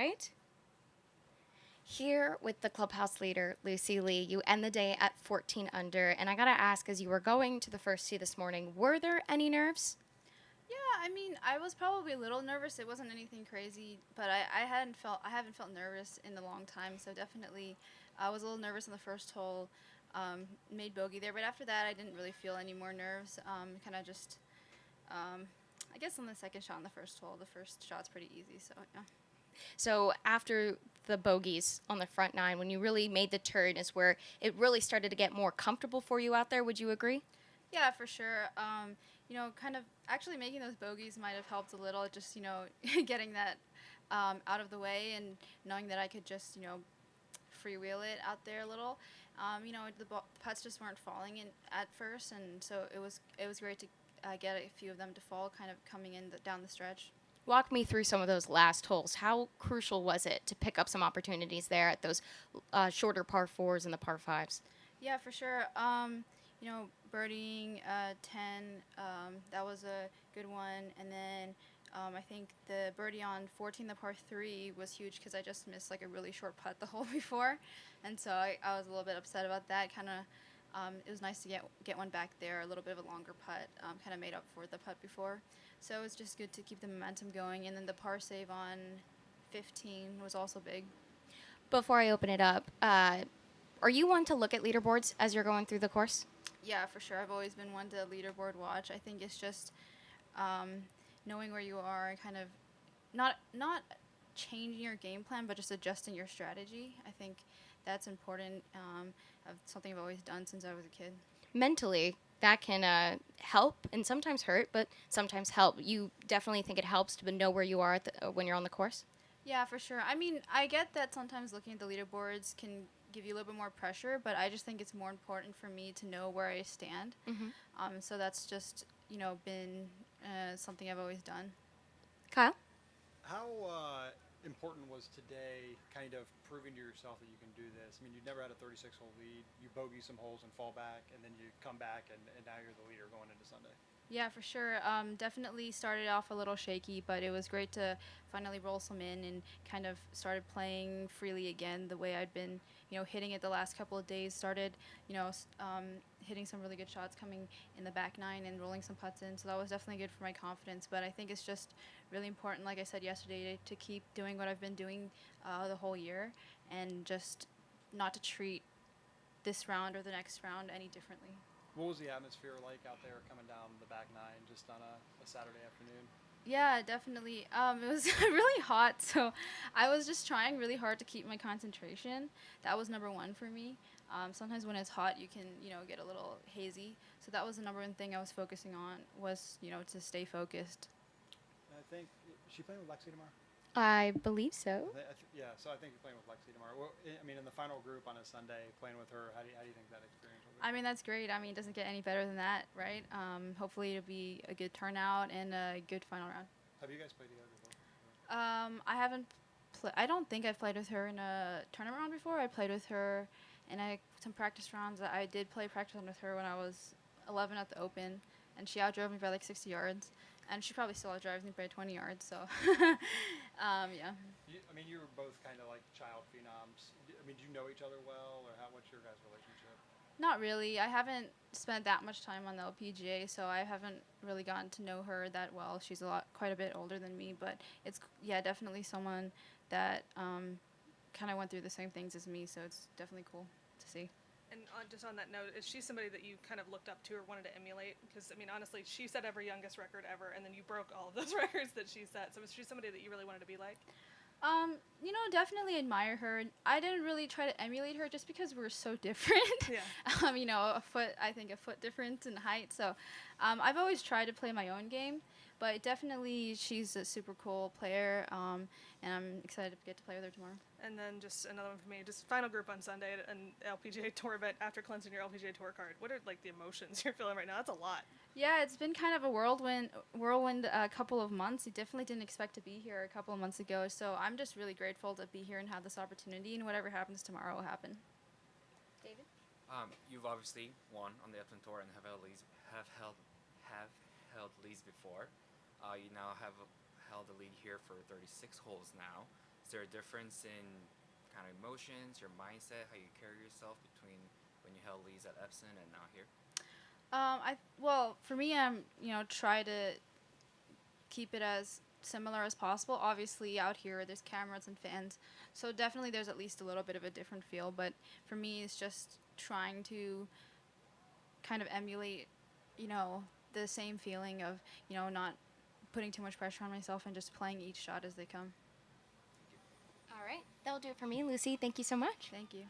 right? Here with the clubhouse leader, Lucy Lee, you end the day at 14 under, and I gotta ask, as you were going to the first tee this morning, were there any nerves? Yeah, I mean, I was probably a little nervous. It wasn't anything crazy, but I haven't felt nervous in a long time. So definitely, I was a little nervous on the first hole. Made bogey there, but after that, I didn't really feel any more nerves. Kind of just, I guess on the second shot on the first hole, the first shot's pretty easy. So yeah. So after the bogeys on the front nine, when you really made the turn, is where it really started to get more comfortable for you out there. Would you agree? Yeah, for sure. Kind of actually making those bogeys might have helped a little. Just getting that out of the way and knowing that I could just freewheel it out there a little. The putts just weren't falling in at first, and so it was great to get a few of them to fall, kind of coming in down the stretch. Walk me through some of those last holes. How crucial was it to pick up some opportunities there at those shorter par fours and the par fives? Yeah, for sure. Birdieing 10, that was a good one. And then I think the birdie on 14, the par 3, was huge because I just missed like a really short putt the hole before. And so I was a little bit upset about that. It was nice to get one back there, a little bit of a longer putt, kind of made up for the putt before. So it was just good to keep the momentum going. And then the par save on 15 was also big. Before I open it up, are you one to look at leaderboards as you're going through the course? Yeah, for sure. I've always been one to leaderboard watch. I think it's just knowing where you are and kind of not changing your game plan, but just adjusting your strategy. I think that's important. Something I've always done since I was a kid. Mentally, that can help and sometimes hurt, but sometimes help. You definitely think it helps to know where you are when you're on the course? Yeah, for sure. I mean, I get that sometimes looking at the leaderboards can give you a little bit more pressure, but I just think it's more important for me to know where I stand. So that's just, been something I've always done. Kyle? How important was today kind of proving to yourself that you can do this? I mean, you never had a 36-hole lead. You bogey some holes and fall back, and then you come back, and now you're the leader going into Sunday. Yeah, for sure. Definitely started off a little shaky, but it was great to finally roll some in and kind of started playing freely again the way I'd been, hitting it the last couple of days. Started, hitting some really good shots coming in the back nine and rolling some putts in. So that was definitely good for my confidence. But I think it's just really important, like I said yesterday, to keep doing what I've been doing the whole year and just not to treat this round or the next round any differently. What was the atmosphere like out there coming down the back nine just on a Saturday afternoon? Yeah, definitely. It was really hot, so I was just trying really hard to keep my concentration. That was number one for me. Sometimes when it's hot, you can, get a little hazy. So that was the number one thing I was focusing on was, to stay focused. I think, is she playing with Lexi tomorrow? I believe so. Yeah, so I think you're playing with Lexi tomorrow. Well, I mean, in the final group on a Sunday, playing with her, how do you think that experience will be? I mean, that's great. I mean, it doesn't get any better than that, right? Hopefully it'll be a good turnout and a good final round. Have you guys played together before? I haven't I don't think I've played with her in a tournament round before. I played with her in some practice rounds. I did play practice round with her when I was 11 at the Open, and she outdrove me by like 60 yards. And she probably still outdrives me by 20 yards, so yeah. I mean, you were both kind of like child phenoms. I mean, do you know each other well, or what's your guys' relationship? Not really. I haven't spent that much time on the LPGA, so I haven't really gotten to know her that well. She's quite a bit older than me, but it's definitely someone that kind of went through the same things as me, so it's definitely cool to see. And just on that note, is she somebody that you kind of looked up to or wanted to emulate? Because, I mean, honestly, she set every youngest record ever, and then you broke all of those records that she set. So is she somebody that you really wanted to be like? Definitely admire her. I didn't really try to emulate her just because we're so different. Yeah. I think a foot difference in height. So I've always tried to play my own game, but definitely she's a super cool player, and I'm excited to get to play with her tomorrow. And then just another one for me, just final group on Sunday at an LPGA Tour event after cleansing your LPGA Tour card. What are, like, the emotions you're feeling right now? That's a lot. Yeah, it's been kind of a whirlwind a couple of months. I definitely didn't expect to be here a couple of months ago, so I'm just really grateful to be here and have this opportunity, and whatever happens tomorrow will happen. David? You've obviously won on the Upland Tour and have held leads before. You now have held the lead here for 36 holes now. Is there a difference in kind of emotions, your mindset, how you carry yourself between when you held leads at Epson and now here? Well, for me, try to keep it as similar as possible. Obviously, out here there's cameras and fans, so definitely there's at least a little bit of a different feel. But for me, it's just trying to kind of emulate, the same feeling of, not putting too much pressure on myself and just playing each shot as they come. All right, that'll do it for me. Lucy, thank you so much. Thank you.